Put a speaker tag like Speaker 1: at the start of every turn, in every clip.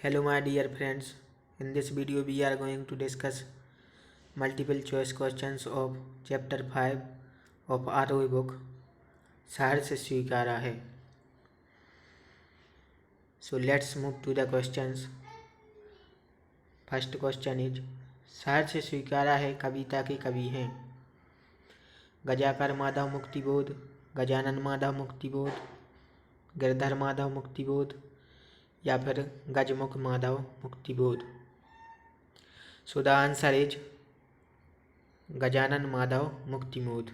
Speaker 1: Hello my dear friends, in this video we are going to discuss multiple choice questions of chapter 5 of ROE book शहर से स्वीकारा है. So let's move to the questions. First question is शहर से स्वीकारा है कविता के कवि हैं गजाकर माधव मुक्तिबोध, गजानन माधव मुक्तिबोध, गिरधर माधव मुक्तिबोध या फिर Gajmukh Madhav Muktibodh. So the answer is Gajanan Madhav Muktibodh.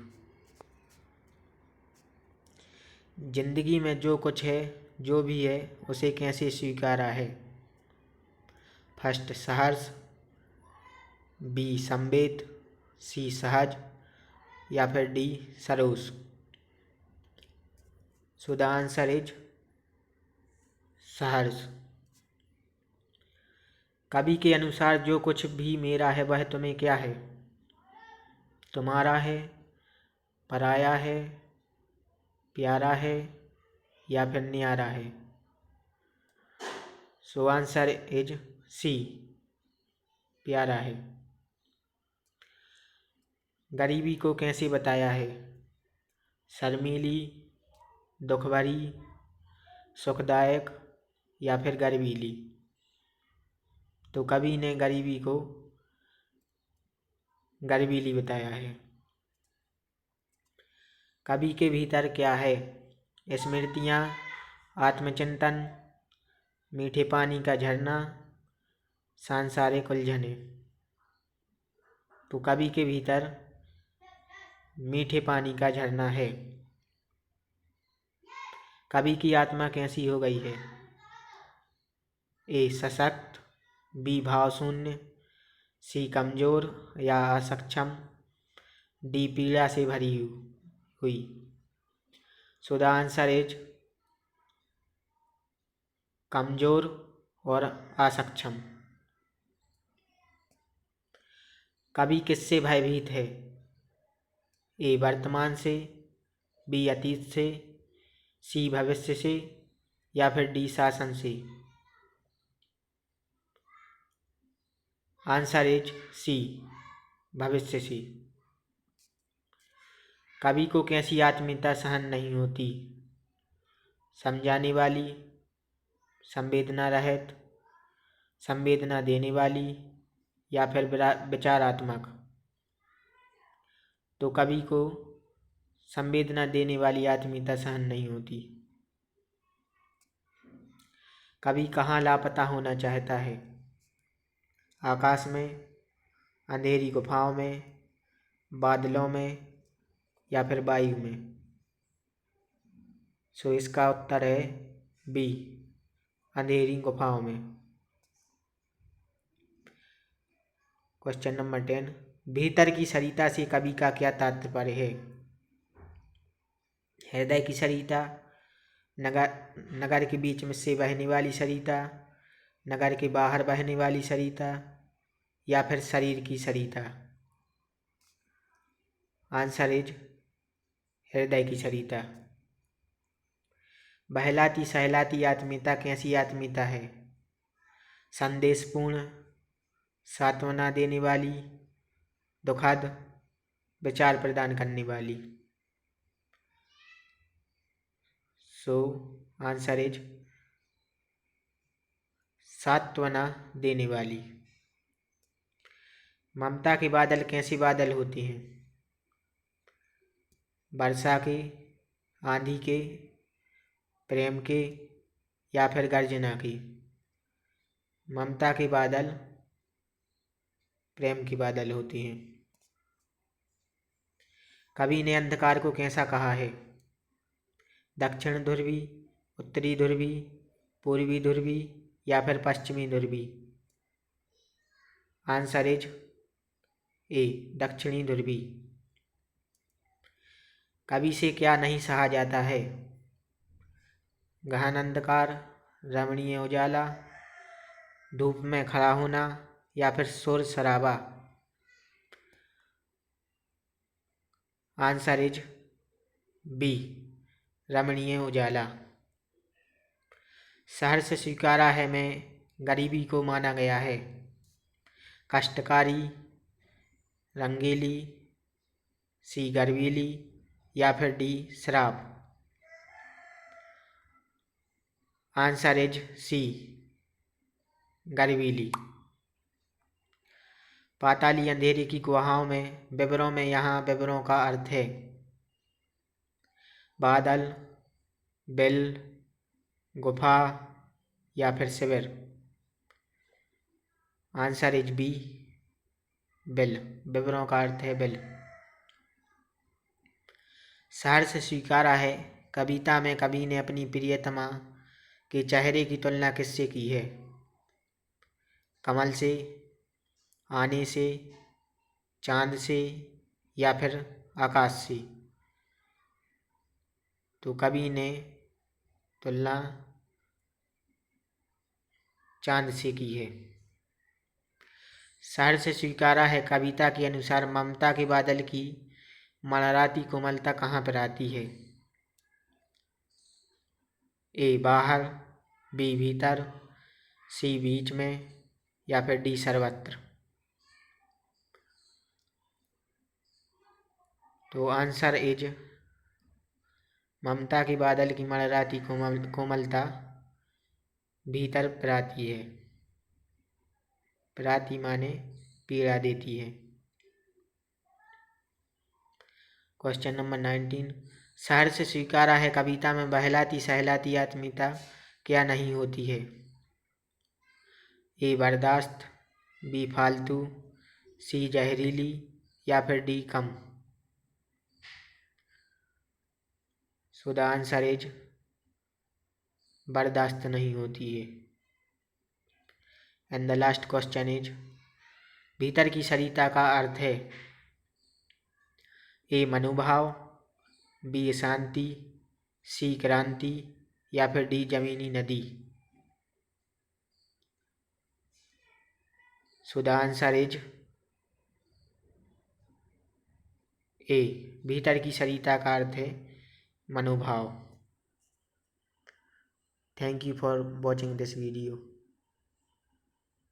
Speaker 1: जिंदगी में जो कुछ है जो भी है उसे कैसे स्वीकारा है. फर्स्ट सहर्ष, बी संवेद, सी सहज या फिर D सरोस. So the answer is सहर्ष. कवि के अनुसार जो कुछ भी मेरा है वह तुम्हें क्या है. तुम्हारा है, पराया है, प्यारा है या फिर न्यारा है. सो आंसर इज सी, प्यारा है. गरीबी को कैसे बताया है. शर्मीली, दुखभरी, सुखदायक या फिर गर्वीली. तो कवि ने गरीबी को गर्वीली बताया है. कवि के भीतर क्या है. स्मृतियाँ, आत्मचिंतन, मीठे पानी का झरना, सांसारिक उलझने. तो कवि के भीतर मीठे पानी का झरना है. कवि की आत्मा कैसी हो गई है. ए सशक्त, बी भावशून्य, सी कमजोर या असक्षम, डी पीड़ा से भरी हुई. सो द आंसर इज कमजोर और असक्षम. कवि किससे भयभीत है. ए वर्तमान से, बी अतीत से, सी भविष्य से या फिर डी शासन से. आंसर इज सी, भविष्य से. कवि को कैसी आत्मीयता सहन नहीं होती. समझाने वाली, संवेदना रहित, संवेदना देने वाली या फिर विचारात्मक. तो कवि को संवेदना देने वाली आत्मीयता सहन नहीं होती. कवि कहाँ लापता होना चाहता है. आकाश में, अंधेरी गुफाओं में, बादलों में या फिर वायु में. सो इसका उत्तर है बी, अंधेरी गुफाओं में. Question number 10. भीतर की सरिता से कवि का क्या तात्पर्य है. हृदय की सरिता, नगर के बीच में से बहने वाली सरिता, नगर के बाहर बहने वाली सरिता या फिर शरीर की सरिता. आंसर इज हृदय की सरिता. बहलाती सहलाती आत्मीयता कैसी आत्मीयता है. संदेशपूर्ण, सांत्वना देने वाली, दुखद, विचार प्रदान करने वाली. सो आंसर इज सांत्वना देने वाली. ममता के बादल कैसे बादल होते हैं. वर्षा के, आंधी के, प्रेम के या फिर गर्जना के. ममता के बादल प्रेम के बादल होते हैं. कवि ने अंधकार को कैसा कहा है. दक्षिण ध्रुवी, उत्तरी ध्रुवी, पूर्वी ध्रुवी या फिर पश्चिमी ध्रुवी. आंसर इज ए, दक्षिणी ध्रुवी. कवि से क्या नहीं सहा जाता है. गहन अंधकार, रमणीय उजाला, धूप में खड़ा होना या फिर शोर शराबा. आंसर इज बी, रमणीय उजाला. शहर से स्वीकारा है मैं गरीबी को माना गया है? कष्टकारी, रंगीली, सी गर्वीली या फिर डी श्राप? आंसर इज सी गर्वीली। पाताली अंधेरे की गुहाओं में विवरों में यहाँ विवरों का अर्थ है बादल, बिल, गुफा या फिर शिविर। आंसर इज बी बिल। विवरों का अर्थ है बिल। सहर्ष स्वीकारा है कविता में कवि ने अपनी प्रियतमा के चेहरे की तुलना किससे की है? कमल से, आने से, चांद से या फिर आकाश से? तो कवि ने तुलना चांद से की है। सहर्ष स्वीकारा है कविता के अनुसार ममता के बादल की मलराती कोमलता कहाँ पर आती है? ए बाहर, बी भीतर, सी बीच में या फिर डी सर्वत्र? तो आंसर इज ममता के बादल की मलराती कोमलता भीतर प्राती है। प्राती माने पीड़ा देती है। क्वेश्चन नंबर 19, सहर्ष स्वीकारा है कविता में बहलाती सहलाती आत्मीयता क्या नहीं होती है? ए बर्दाश्त, बी फालतू, सी जहरीली या फिर D come? So the answer is बर्दाश्त नहीं होती है। And the last question is भीतर की सरिता का अर्थ है ए मनोभाव, बी शांति, सी क्रांति या फिर डी जमीनी नदी? सो द आंसर इज ए भीतर की सरिता का अर्थ है मनोभाव। Thank you for watching this video.